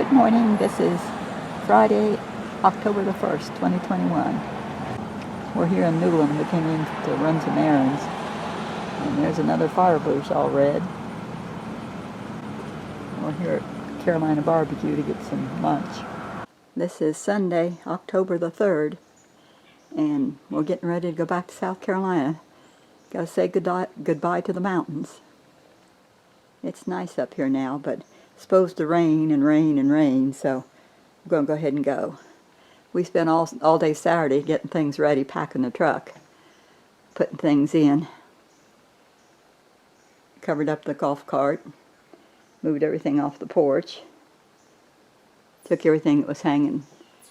Good morning. This is Friday, October the 1st, 2021. We're here in Newland. We came in to run some errands. And there's another fire bush all red. We're here at Carolina Barbecue to get some lunch. This is Sunday, October the 3rd. And we're getting ready to go back to South Carolina. Gotta say goodbye to the mountains. It's nice up here now, but it's supposed to rain and rain and rain, so we're going to go ahead and go. We spent all day Saturday getting things ready, packing the truck, putting things in. Covered up the golf cart, moved everything off the porch, took everything that was hanging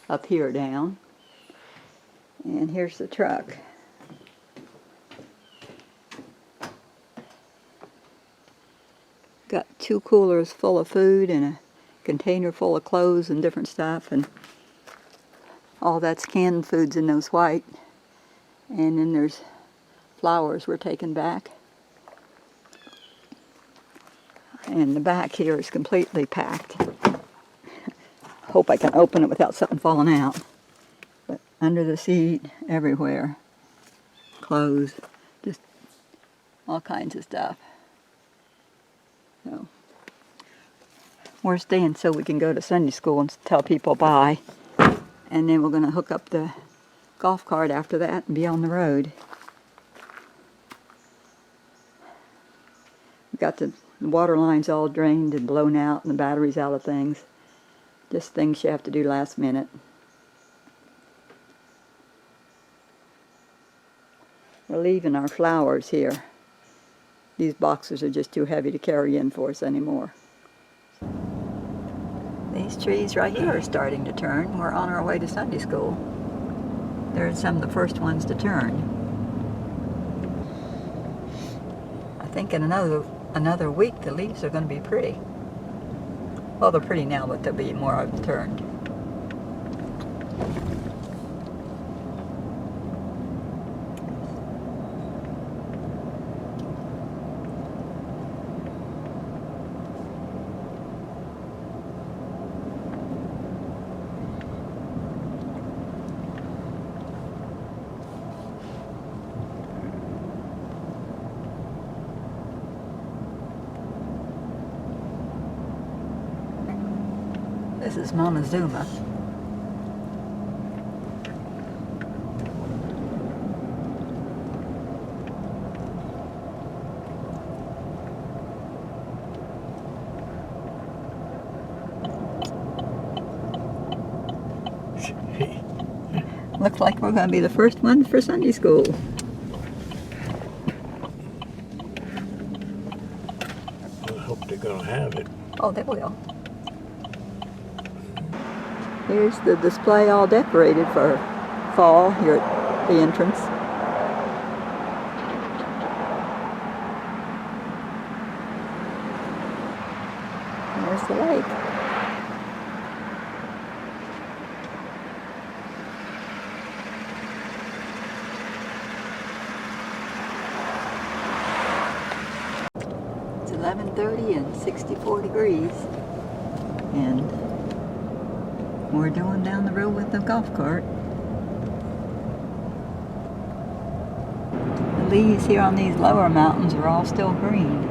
up here down, and here's the truck. Got 2 coolers full of food and a container full of clothes and different stuff, and all that's canned foods in those white. And then there's flowers we're taking back. And the back here is completely packed. Hope I can open it without something falling out. But under the seat, everywhere, clothes, just all kinds of stuff. So we're staying so we can go to Sunday school and tell people bye. And then we're going to hook up the golf cart after that and be on the road. We've got the water lines all drained and blown out and the batteries out of things. Just things you have to do last minute. We're leaving our flowers here. These boxes are just too heavy to carry in for us anymore. These trees right here are starting to turn. We're on our way to Sunday school. They're some of the first ones to turn. I think in another week the leaves are going to be pretty. Well, they're pretty now, but they'll be more turned. This is Montezuma. Looks like we're going to be the first ones for Sunday school. I hope they're going to have it. Oh, they will. Here's the display all decorated for fall here at the entrance. There's the lake. It's 11:30 and 64 degrees. And we're going down the road with the golf cart. The leaves here on these lower mountains are all still green.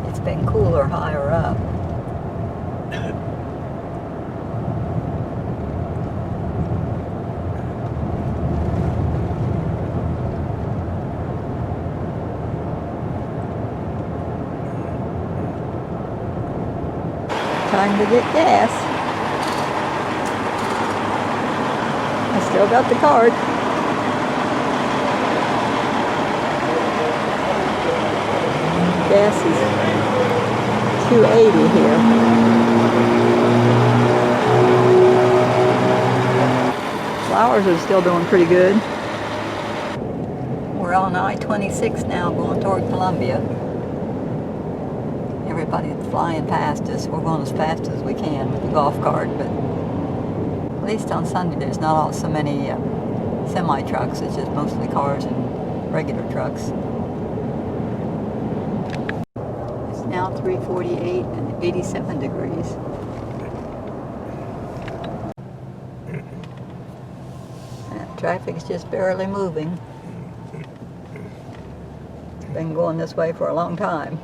It's been cooler higher up. Time to get gas. I still got the card. Gas is $2.80 here. Flowers are still doing pretty good. We're on I-26 now going toward Columbia. everybody's flying past us. We're going as fast as we can with the golf cart, but at least on Sunday there's not so many semi-trucks. It's just mostly cars and regular trucks. It's now 3:48 and 87 degrees. Traffic's just barely moving. It's been going this way for a long time.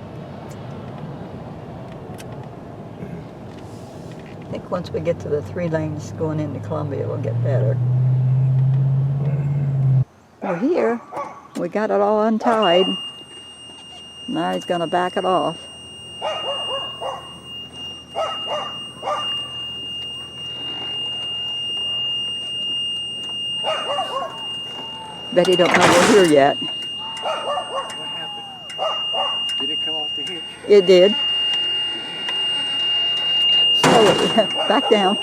I think once we get to the 3 lanes going into Columbia, we'll get better. We're here. We got it all untied. Now he's going to back it off. Bet he don't know we're here yet. What happened? Did it come off the hitch? It did. Slowly. Back down.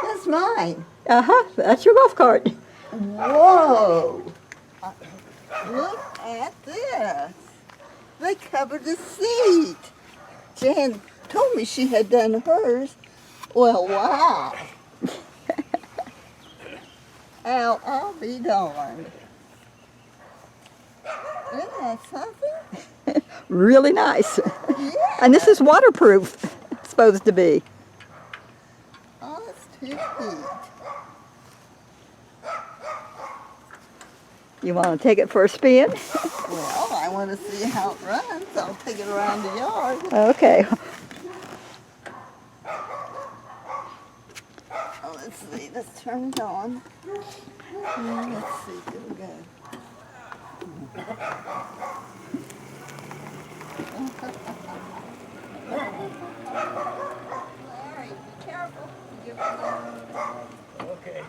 That's mine. Uh-huh. That's your golf cart. Whoa. Look at this. They covered the seat. Jan told me she had done hers. Well, wow. I'll be darned. Isn't that something? Really nice. Yeah. And this is waterproof. It's supposed to be. Oh, it's 2 feet. You want to take it for a spin? Well, I want to see how it runs. I'll take it around the yard. Okay. Oh, let's see. Let's turn it on. Let's see. Here we go. Larry, be careful. Okay.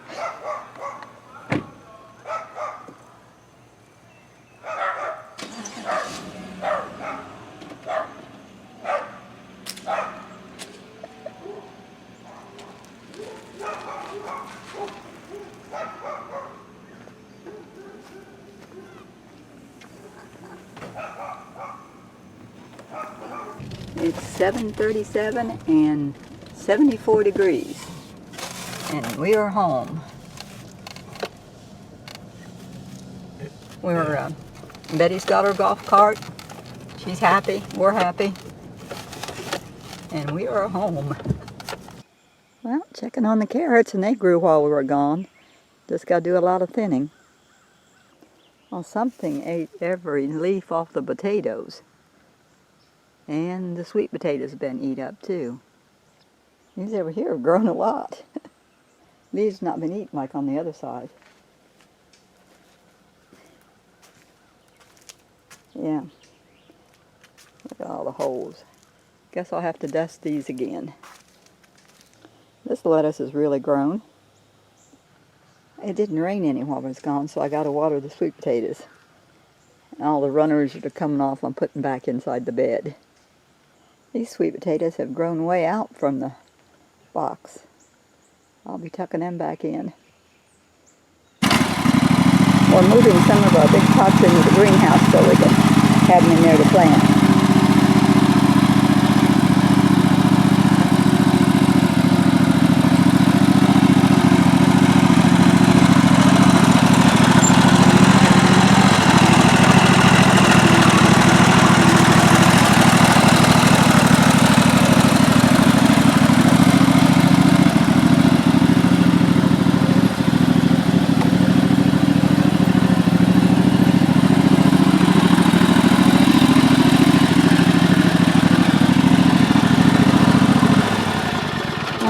It's 7:37 and 74 degrees. And we are home. Betty's got her golf cart. She's happy. We're happy. And we are home. Well, checking on the carrots, and they grew while we were gone. Just got to do a lot of thinning. Well, something ate every leaf off the potatoes. And the sweet potatoes have been eat up too. These over here have grown a lot. These have not been eaten like on the other side. Yeah. Look at all the holes. Guess I'll have to dust these again. This lettuce has really grown. It didn't rain any while I was gone, so I got to water the sweet potatoes. And all the runners that are coming off, I'm putting back inside the bed. These sweet potatoes have grown way out from the box. I'll be tucking them back in. We're moving some of our big pots into the greenhouse so we can have them in there to plant.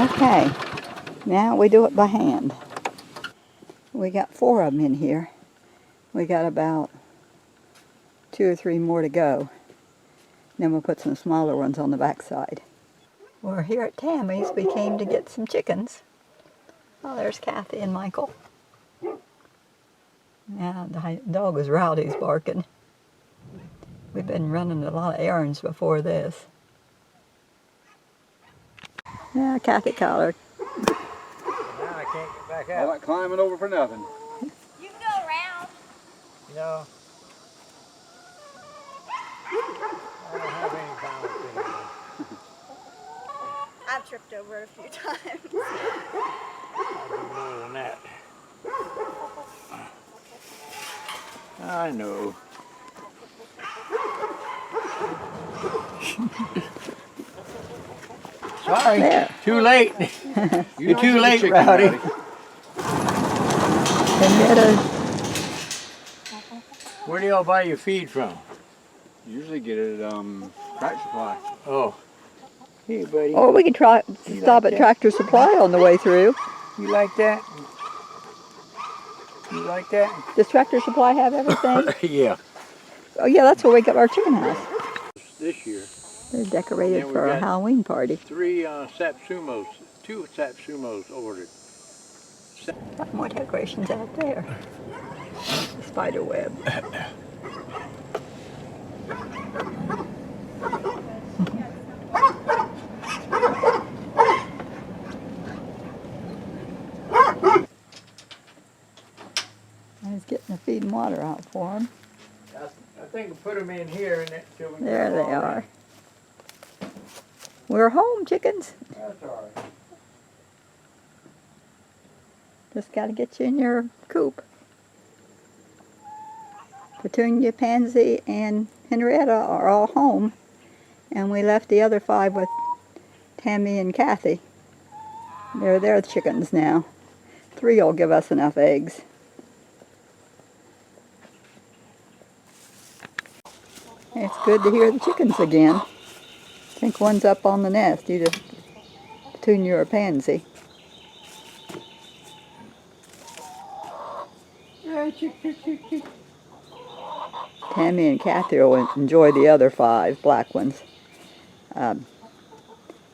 Okay, now we do it by hand. We got 4 of them in here. We got about 2 or 3 more to go. Then we'll put some smaller ones on the back side. We're here at Tammy's. We came to get some chickens. Oh, there's Kathy and Michael. Now the dog is Rowdy's barking. We've been running a lot of errands before this. Yeah, Kathy collared. Now I can't get back All out. that climbing over for nothing. You can go around. No. I don't have any balance anymore. I've tripped over it a few times. I do more than that. I know. Sorry, There. too late. You're too late, Rowdy. Henrietta, Where do y'all buy your feed from? Usually get it at Tractor Supply. Oh. Hey, buddy. or we could try You stop like at that? Tractor Supply on the way through. You like that? You like that? Does Tractor Supply have everything? Yeah. Oh yeah, that's where we got our chicken house. This year, They're decorated then we for our got Halloween party. 3 satsumos, 2 satsumos ordered. Got more decorations out there. The spider web. I was getting the feed and water out for them. I think we'll put them in here until we There get them they all are. in. We're home, chickens. That's all right. Just got to get you in your coop. Petunia, Pansy, and Henrietta are all home, and we left the other 5 with Tammy and Kathy. They're their chickens now. 3 will give us enough eggs. It's good to hear the chickens again. I think one's up on the nest, either Petunia or Pansy. Tammy and Kathy will enjoy the other 5 black ones.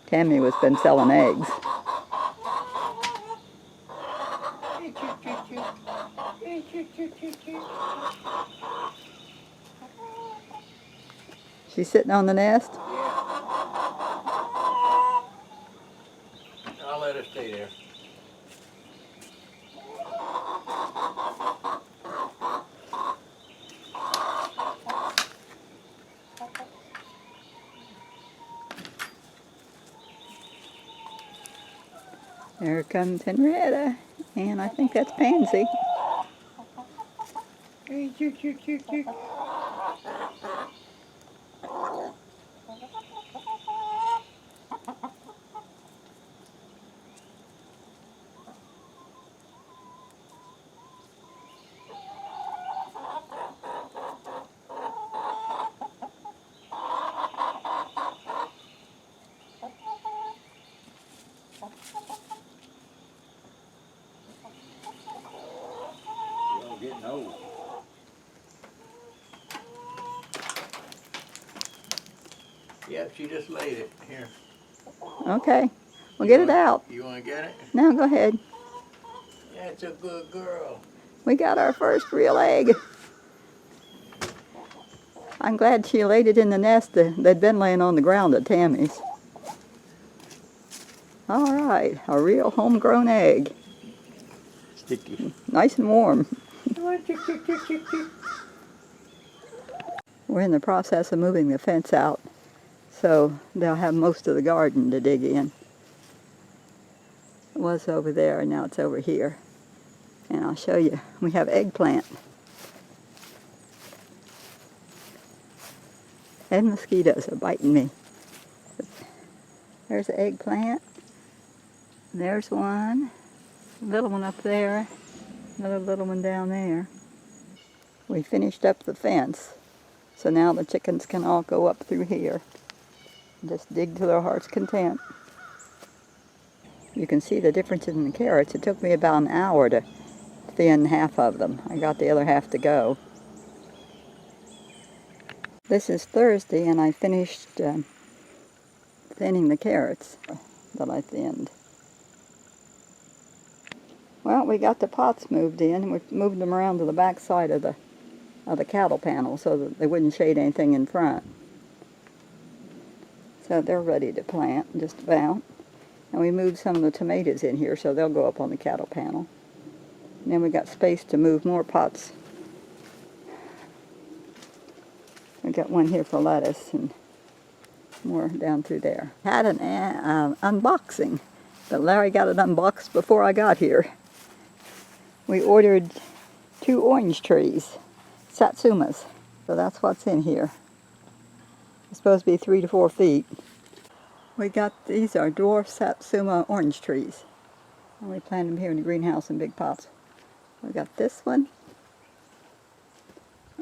Tammy has been selling eggs. She's sitting on the nest. I'll let her stay there. There comes Henrietta, and I think that's Pansy. Y'all getting old. Yep, she just laid it. Here. Okay, we'll get it out. You want to get it? No, go ahead. That's a good girl. We got our first real egg. I'm glad she laid it in the nest. They'd been laying on the ground at Tammy's. All right, a real homegrown egg. Sticky. Nice and warm. We're in the process of moving the fence out, so they'll have most of the garden to dig in. It was over there, and now it's over here. And I'll show you. We have eggplant. And mosquitoes are biting me. There's the eggplant. There's one. Little one up there. Another little one down there. We finished up the fence, so now the chickens can all go up through here. Just dig to their heart's content. You can see the difference in the carrots. It took me about an hour to thin half of them. I got the other half to go. This is Thursday, and I finished thinning the carrots that I thinned. Well, we got the pots moved in, and we moved them around to the back side of the cattle panel so that they wouldn't shade anything in front. So they're ready to plant, just about. And we moved some of the tomatoes in here, so they'll go up on the cattle panel. And then we got space to move more pots I got one here for lettuce and more down through there. Had an unboxing, but Larry got it unboxed before I got here. We ordered 2 orange trees, satsumas, so that's what's in here. It's supposed to be 3 to 4 feet. We got, these are dwarf satsuma orange trees. And we planted them here in the greenhouse in big pots. We got this one,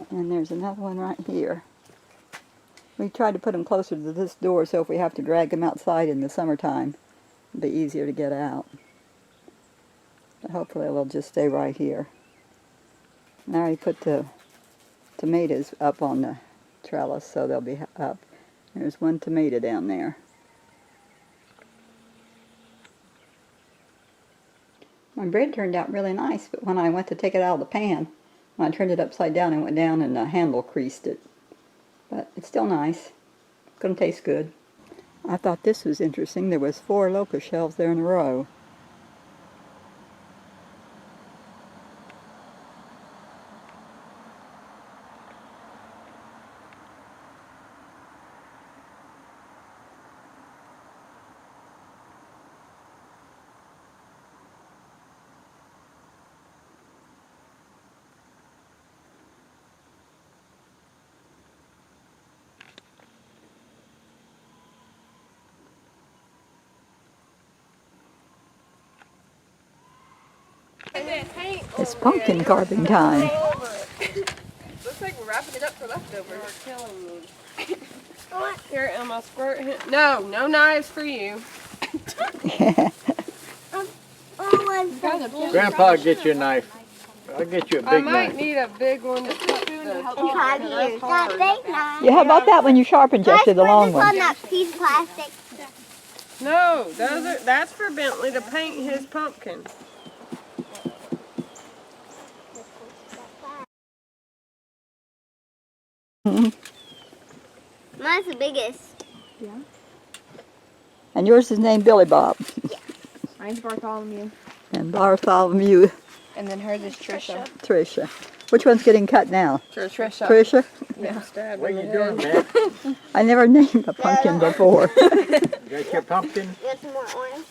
and there's another one right here. We tried to put them closer to this door so if we have to drag them outside in the summertime, it'll be easier to get out. But hopefully they'll just stay right here. Now we put the tomatoes up on the trellis so they'll be up. There's one tomato down there. My bread turned out really nice, but when I went to take it out of the pan, when I turned it upside down, it went down and the handle creased it. But it's still nice. It's going to taste good. I thought this was interesting. There was 4 locust shells there in a row. It's pumpkin carving time. Looks like we're wrapping it up for leftovers. Here, Emma, squirt him. No, no knives for you. Grandpa, get you a knife. I'll get you a I big might knife. need a big one to cut the Yeah, how about that one you sharpened yesterday, the long What's on one? that piece of plastic? No, that's for Bentley to paint his pumpkin. Mine's the biggest. And yours is named Billy Bob. Mine's Bartholomew. And Bartholomew, And then hers is Trisha. Tricia. Which one's getting cut now? Trisha. Tricia? Yeah. Stab What in are the you doing, head. man? I never named a pumpkin before. You got your pumpkin? You want some more orange?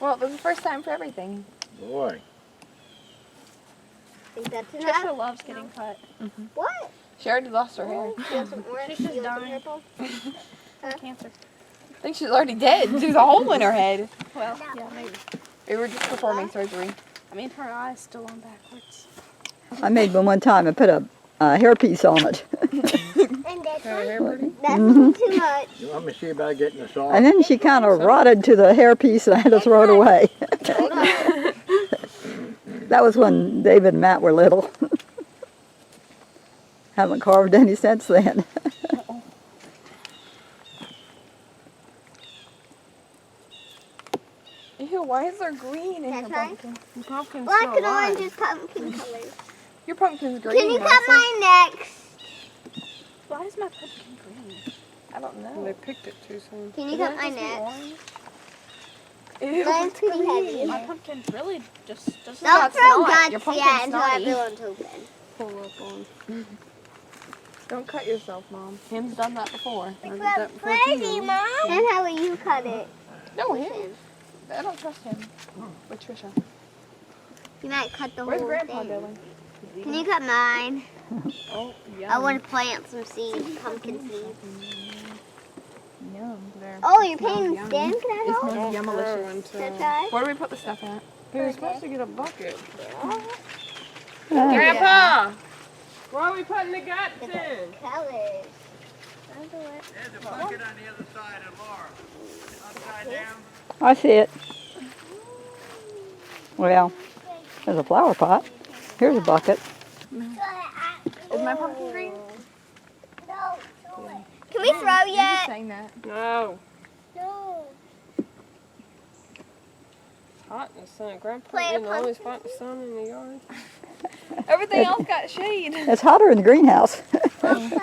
Well, it was the first time for everything. Boy. Think that's Trisha enough? loves getting cut. What? She already lost her hair. You want some orange? Trisha's You want some dying. purple? Cancer. I think she's already dead. There's a hole in her head. Well, yeah, maybe. We were just performing surgery. I mean, her eye's still on backwards. I made one time. I put a hairpiece on it. And that's Hair pretty? too much. You want me to see about getting the saw? And then she kind of rotted to the hairpiece and I had to throw it away. That was when David and Matt were little. Haven't carved any since then. Ew, why is there green in That's your right. pumpkin? The pumpkin's Black still and alive. orange is pumpkin colors. Your pumpkin's green. Can you cut Madison. mine next? Why is my pumpkin green? I don't know. They picked it too soon. Can you Isn't cut it mine supposed to be next? orange? Ew, Mine's it's pretty green. heavy. My pumpkin's really just Don't not throw snot. Your guts pumpkin's yet until snotty. everyone's open. Pull up on. Don't cut yourself, Mom. Him's done that before. I did that before too. Mom. And how will you cut it? No, him. I don't trust him. With Trisha. You might cut the Where's whole Grandpa thing. going? Can you cut mine? Oh, yeah. I want to plant some seeds, pumpkin seeds. Yum. There. Oh, you're painting the stem? Can I It help? smells Don't yummalicious. throw until... Can I try? Where do we put the stuff at? He was supposed to get a bucket. Yeah. Grandpa! Where are we putting the guts in? Colors. There's a bucket on the other side of Laura. Upside down. I see it. Well, there's a flower pot. Here's a bucket. Is my pumpkin green? Can we throw You're just yet? saying that. No. No. It's hot in the sun. Grandpa Plant a didn't always find the sun in the yard. Everything else got shade. It's hotter in the greenhouse. Burning up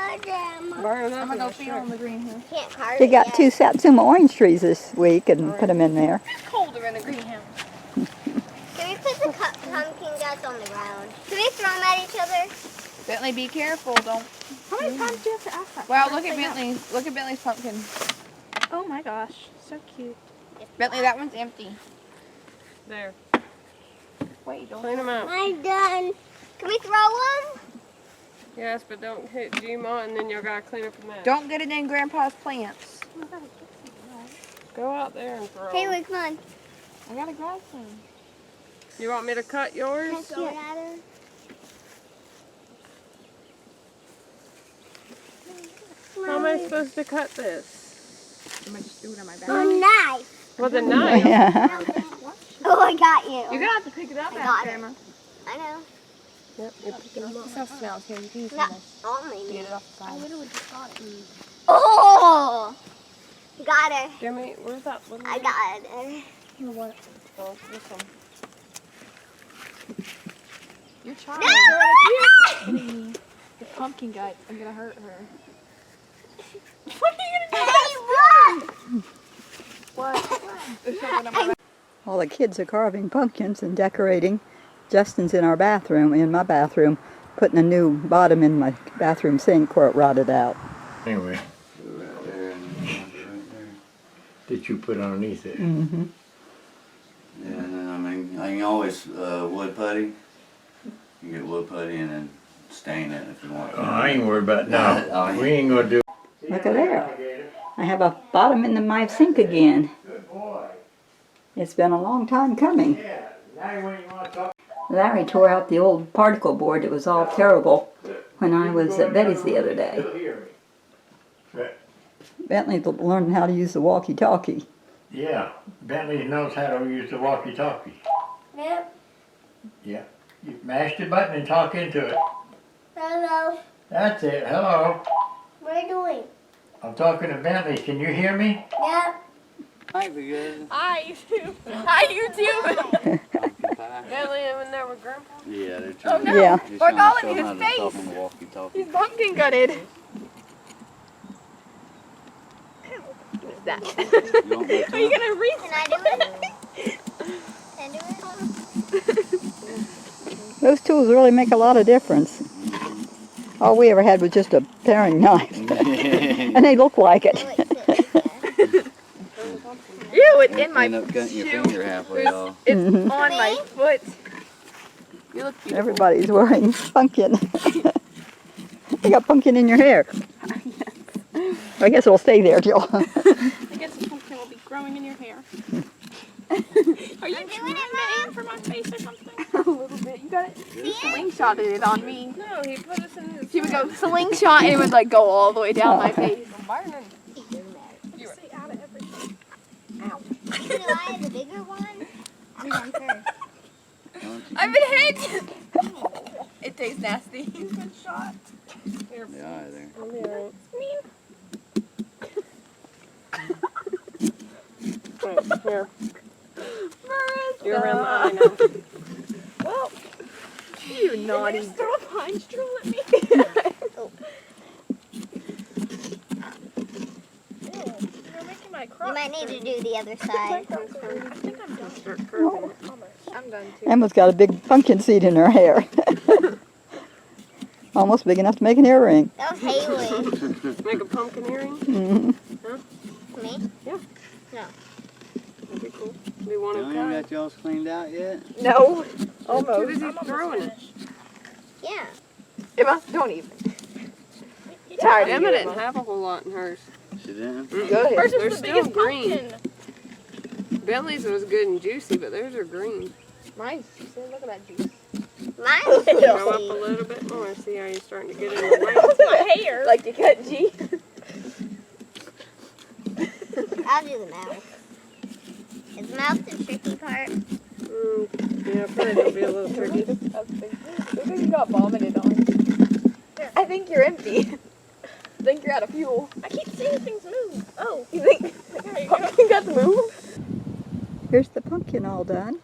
I'm gonna in go the feel shirt. on the greenhouse. Can't carve We it got yet. 2 satsuma orange trees this week and put them in there. It's colder in the greenhouse. Can we put the pumpkin guts on the ground? Can we throw them at each other? Bentley, be careful. Don't. How many times do you have to ask that? Wow, look at Bentley's. Look at Bentley's pumpkin. Oh my gosh, so cute. Bentley, that one's empty. There. Wait, don't. Clean them out. I'm done. Can we throw one? Yes, but don't hit Gma and then you'll gotta clean up the mess. Don't get it in Grandpa's plants. Go out there and throw. Haley, come on. I gotta grab some. You want me to cut yours? Can I throw it at her? How am I supposed to cut this? I'm gonna just do it on my back. A knife. With a knife? Yeah. Oh, I got you. You're gonna have to pick it up I got after, it. Emma. I know. Yep, you're picking them up. This stuff smells here. You can use Not this. only Get me. it off the side. literally just got it. Oh! Got her. Jimmy, where's that little I got her. Oh, this one. Your child. No! The pumpkin guts. I'm gonna hurt her. Hey, look! What? There's something on my back. All the kids are carving pumpkins and decorating. Justin's in our bathroom, in my bathroom, putting a new bottom in my bathroom sink where it rotted out. Anyway, Right there and right there. that you put underneath it. Mm-hmm. Yeah, and then I mean, I can always wood putty. You get wood putty and then stain it if you want. Oh, I ain't worried about Oh, no. yeah. We ain't gonna do. Look at there. I have a bottom in my sink again. Good boy. It's been a long time coming. Yeah. Now when you want to talk. Larry tore out the old particle board. It was all terrible when I was at Betty's the other day. You'll hear me. But Bentley learned how to use the walkie-talkie. yeah, Bentley knows how to use the walkie-talkie. Yep. Yeah. You mash the button and talk into it. Hello. That's it. Hello. What are you doing? I'm talking to Bentley. Can you hear me? Yep. Might be good. Hi, you too. Hi, you too. Bentley in there with Grandpa? Yeah, they're Oh trying no. Yeah. He's We're trying to calling show his how to talk face. on the walkie-talkie. He's pumpkin gutted. What's that? You want me Are you to? gonna reach? Can I do it? Can I do it? Those tools really make a lot of difference. All we ever had was just a paring knife. And they look like it. Oh, it's sitting Ew, it's in my End up cutting your shoe. finger halfway off. It's on my foot. You look beautiful. Everybody's wearing pumpkin. You got pumpkin in your hair. I guess it'll stay there, Jill. I guess the pumpkin will be growing in your hair. Are you I'm doing trying it, to aim Mom. for my face or something? A little bit. You got it. You slingshotted it on me. No, he put us in his. He would go slingshot and it would like go all the way down my face. Stay out of everything. Do I have the bigger one? I'm going first. I've been hit. It tastes nasty. He's been shot. The eye there. I'll be alright. Right, here. You're around the eye now. Well, you naughty. Just throw a pine straw at me. You're making my crop. You might need to do the other side. I think I'm done. Start curving it. I'm done too. Emma's got a big pumpkin seed in her hair. Almost big enough to make an earring. That was Haley. Make a pumpkin earring? Mm-hmm. Me? That'd be cool. We want Y'all to ain't cut. got y'all's cleaned out yet? No. Too Almost. busy throwing it. Yeah. Emma, don't even. Tired of Emma you, didn't Emma. have a whole lot in hers. She didn't? Go ahead. Hers They're is the still biggest green. pumpkin. Bentley's was good and juicy, but theirs are green. Nice. See, look at that juice. Mine's Go up a juicy. little bit more. See how you're starting to get in the way. That's my hair. Like to cut G. I'll do the mouth. Is mouth the tricky part? Yeah, probably it'll be a little tricky. Look like you got vomited on. I think you're empty. I think you're out of fuel. I keep seeing things move. Oh, You think there you go. pumpkin got to move? Here's the pumpkin all done.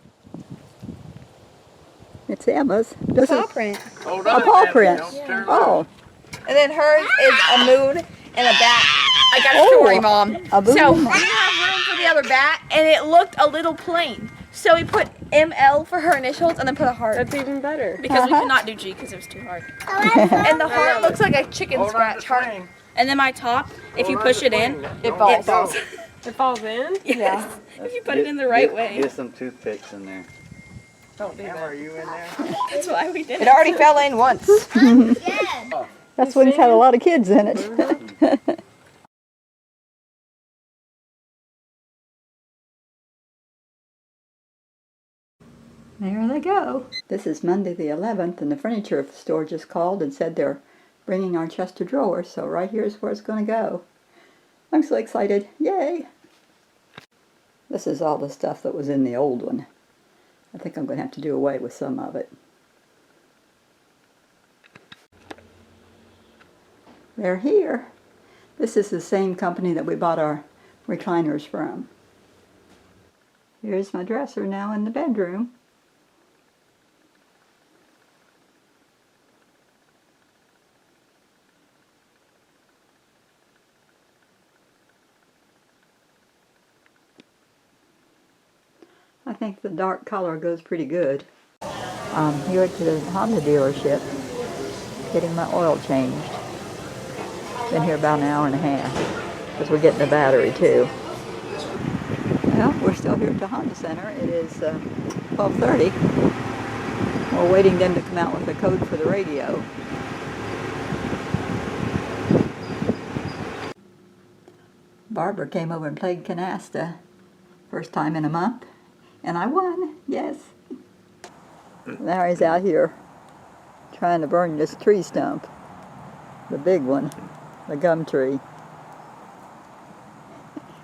It's Emma's. This Paw is print. Hold a paw print. Don't turn Oh, And then hers is a moon and a bat. I got a Oh. story, Mom. a So we boom. didn't have room for the other bat, and it looked a little plain. So we put ML for her initials and then put a heart. That's even better. Because we could not do G because it was too hard. And the heart looks like a chicken scratch heart. And then my top, if you push it in, it falls. It falls in? Yes. If you put it in the right way. Get some toothpicks in there. Don't do that. Are you in there? That's why we did It already fell in once. That's when it's had a lot of kids in it. There they go. This is Monday the 11th, and the furniture store just called and said they're bringing our chest of drawers, so right here is where it's going to go. I'm so excited. Yay! This is all the stuff that was in the old one. I think I'm going to have to do away with some of it. They're here. This is the same company that we bought our recliners from. Here's my dresser now in the bedroom. I think the dark color goes pretty good. I'm here at the Honda dealership getting my oil changed. Been here about an hour and a half because we're getting the battery too. Well, we're still here at the Honda Center. It is 12:30. We're waiting them to come out with a code for the radio. Barbara came over and played canasta. First time in a month. And I won, yes. Larry's out here trying to burn this tree stump. The big one, the gum tree.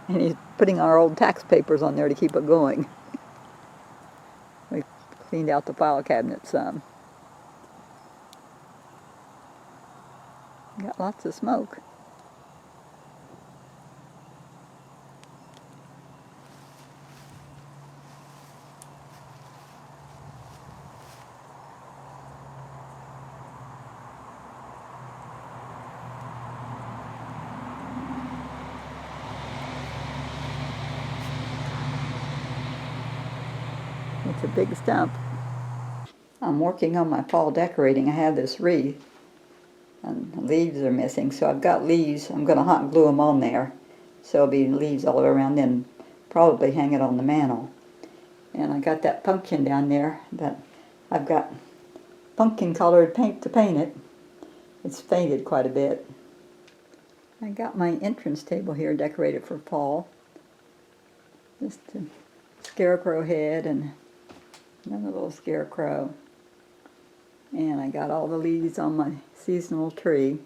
And he's putting our old tax papers on there to keep it going. We cleaned out the file cabinet some. Got lots of smoke. It's a big stump. I'm working on my fall decorating. I have this wreath and the leaves are missing, so I've got leaves. I'm going to hot glue them on there, so it'll be leaves all around, then probably hang it on the mantle. And I got that pumpkin down there that I've got pumpkin colored paint to paint it. It's faded quite a bit. I got my entrance table here decorated for fall. Just a scarecrow head and another little scarecrow. And I got all the leaves on my seasonal tree.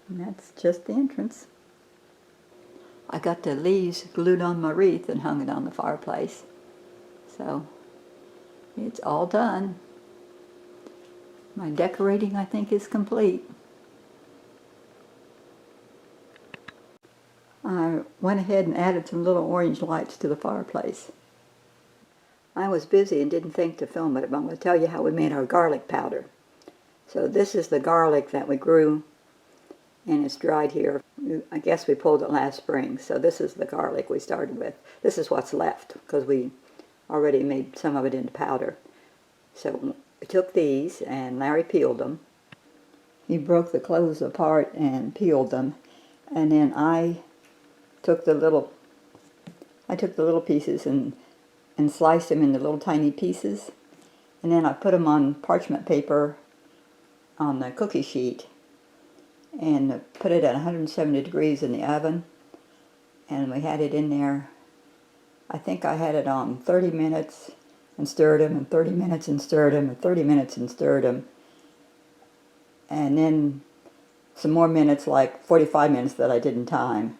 And that's just the entrance. I got the leaves glued on my wreath and hung it on the fireplace. So it's all done. My decorating, I think, is complete. I went ahead and added some little orange lights to the fireplace. I was busy and didn't think to film it, but I'm going to tell you how we made our garlic powder. So this is the garlic that we grew, and it's dried here. I guess we pulled it last spring, so this is the garlic we started with. This is what's left, because we already made some of it into powder. So we took these, and Larry peeled them. He broke the cloves apart and peeled them, and then I took the little pieces and sliced them into little tiny pieces, and then I put them on parchment paper on the cookie sheet and put it at 170 degrees in the oven, and we had it in there. I think I had it on 30 minutes and stirred them, and 30 minutes and stirred them, and 30 minutes and stirred them, and then some more minutes, like 45 minutes that I didn't time.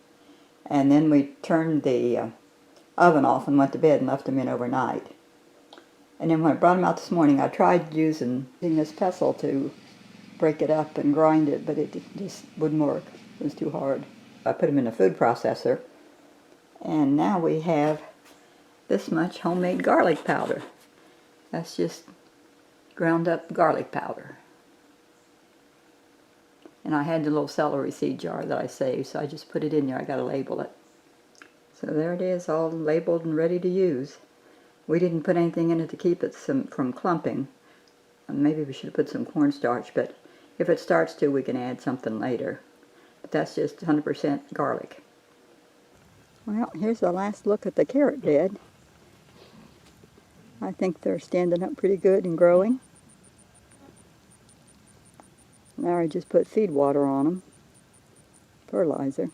And then we turned the oven off and went to bed and left them in overnight. And then when I brought them out this morning, I tried using this pestle to break it up and grind it, but it just wouldn't work. It was too hard. I put them in a food processor, and now we have this much homemade garlic powder. That's just ground up garlic powder. And I had the little celery seed jar that I saved, so I just put it in there. I got to label it. So there it is, all labeled and ready to use. We didn't put anything in it to keep it from clumping. Maybe we should have put some cornstarch, but if it starts to, we can add something later. But that's just 100% garlic. Well, here's the last look at the carrot bed. I think they're standing up pretty good and growing. Larry just put feed water on them, fertilizer.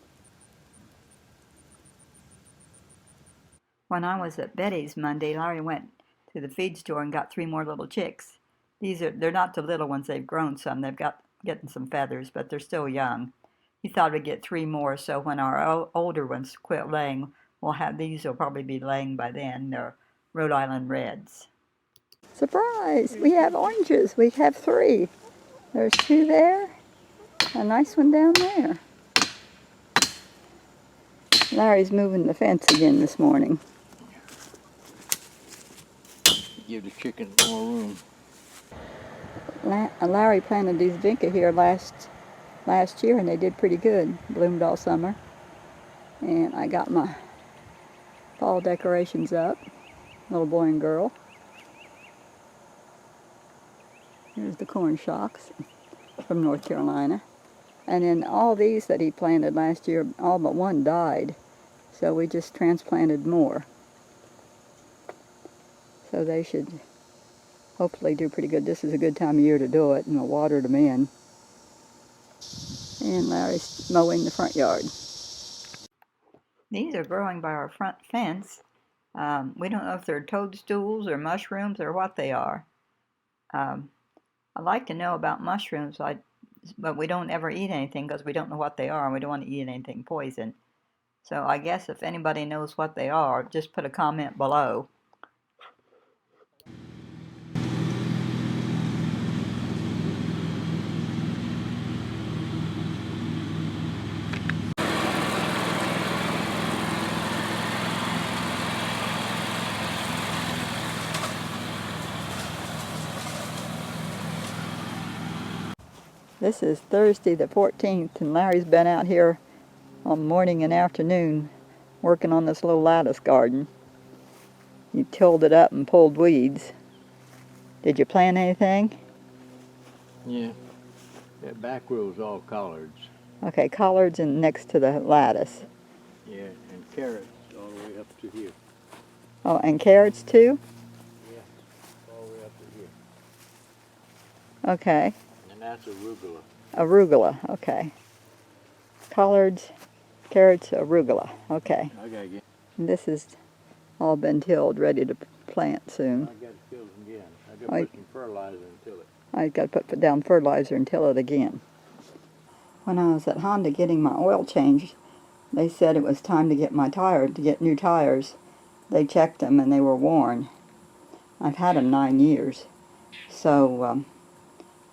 When I was at Betty's Monday, Larry went to the feed store and got 3 more little chicks. They're not the little ones, they've grown some. They've getting some feathers, but they're still young. He thought we'd get 3 more, so when our older ones quit laying, we'll have these. Will probably be laying by then. They're Rhode Island Reds. Surprise! We have oranges. We have 3. There's 2 there, a nice one down there. Larry's moving the fence again this morning. Give the chicken more room. Larry planted these vinca here last year, and they did pretty good. Bloomed all summer. And I got my fall decorations up. Little boy and girl. Here's the corn shocks from North Carolina. And then all these that he planted last year, all but one died. So we just transplanted more. So they should hopefully do pretty good. This is a good time of year to do it, and we'll water them in. And Larry's mowing the front yard. These are growing by our front fence. We don't know if they're toadstools or mushrooms or what they are. I'd like to know about mushrooms, but we don't ever eat anything because we don't know what they are, and we don't want to eat anything poison. So I guess if anybody knows what they are, just put a comment below. This is Thursday the 14th, and Larry's been out here on morning and afternoon working on this little lattice garden. You tilled it up and pulled weeds. Did you plant anything? Yeah. That back row's all collards. Okay, collards and next to the lattice. Yeah, and carrots all the way up to here. Oh, and carrots too? Yeah, all the way up to here. Okay. And that's arugula. Arugula, okay. Collards, carrots, arugula, okay. I gotta get. And this has all been tilled, ready to plant soon. I gotta till it again. I gotta put some fertilizer and till it. I've got to put down fertilizer and till it again. When I was at Honda getting my oil changed, they said it was time to get new tires. They checked them and they were worn. I've had them 9 years. So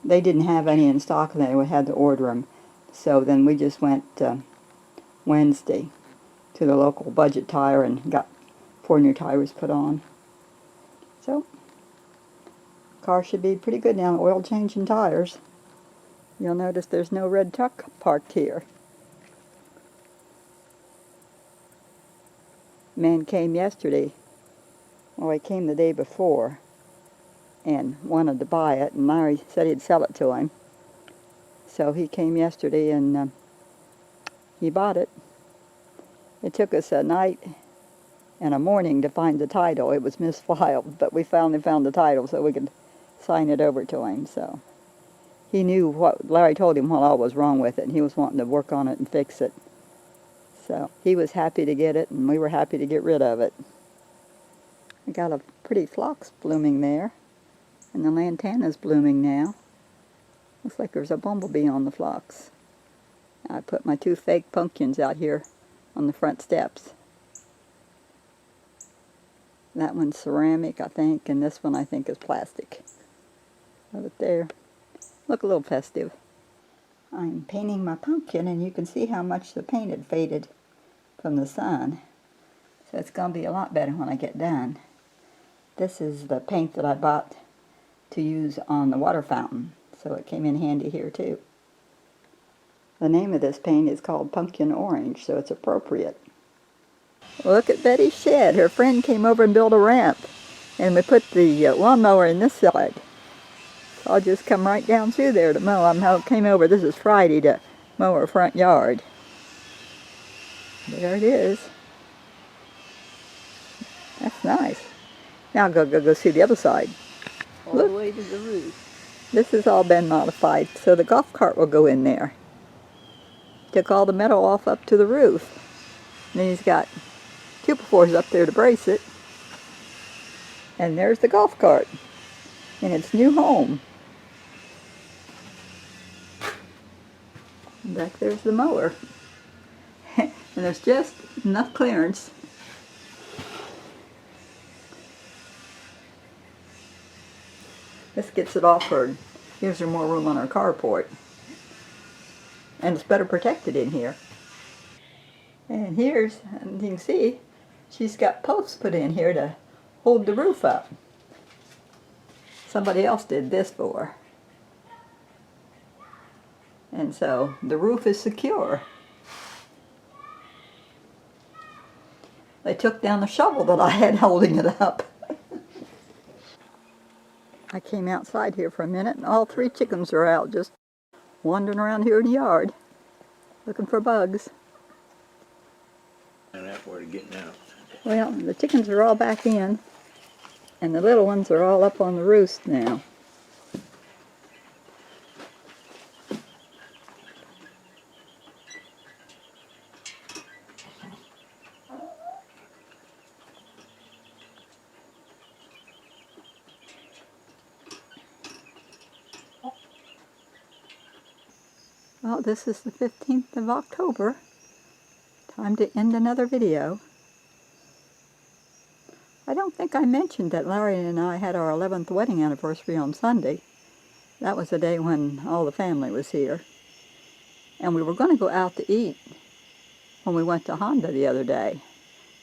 they didn't have any in stock and they had to order them. So then we just went Wednesday to the local budget tire and got 4 new tires put on. So, car should be pretty good now, oil change and tires. You'll notice there's no red truck parked here. Man came yesterday, well, he came the day before and wanted to buy it, and Larry said he'd sell it to him. So he came yesterday and he bought it. It took us a night and a morning to find the title. It was misfiled, but we finally found the title so we could sign it over to him. So he knew what Larry told him what all was wrong with it, and he was wanting to work on it and fix it. So he was happy to get it, and we were happy to get rid of it. We got a pretty phlox blooming there, and the lantana's blooming now. Looks like there's a bumblebee on the phlox. I put my 2 fake pumpkins out here on the front steps. That one's ceramic, I think, and this one I think is plastic. Have it there. Look a little festive. I'm painting my pumpkin, and you can see how much the paint had faded from the sun. So it's going to be a lot better when I get done. This is the paint that I bought to use on the water fountain, so it came in handy here too. The name of this paint is called Pumpkin Orange, so it's appropriate. Look at Betty's shed. Her friend came over and built a ramp. And we put the lawnmower in this side. So I'll just come right down through there to mow. I came over, this is Friday, to mow our front yard. There it is. That's nice. Now I'll go see the other side. All the way to the roof. This has all been modified, so the golf cart will go in there. Took all the metal off up to the roof. And then he's got 2x4s up there to brace it. And there's the golf cart in its new home. And back there's the mower. And there's just enough clearance. This gets it off her, gives her more room on her carport. And it's better protected in here. And here's, and you can see, she's got posts put in here to hold the roof up. Somebody else did this for her. And so the roof is secure. They took down the shovel that I had holding it up. I came outside here for a minute and all 3 chickens are out just wandering around here in the yard looking for bugs. And that's where they're getting out. Well, the chickens are all back in and the little ones are all up on the roost now. Well, this is the 15th of October. Time to end another video. I don't think I mentioned that Larry and I had our 11th wedding anniversary on Sunday. That was the day when all the family was here. And we were going to go out to eat when we went to Honda the other day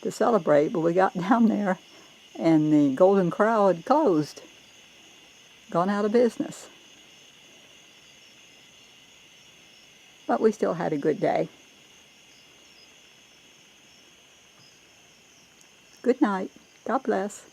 to celebrate, but we got down there and the Golden Corral had closed, gone out of business. But we still had a good day. Good night. God bless.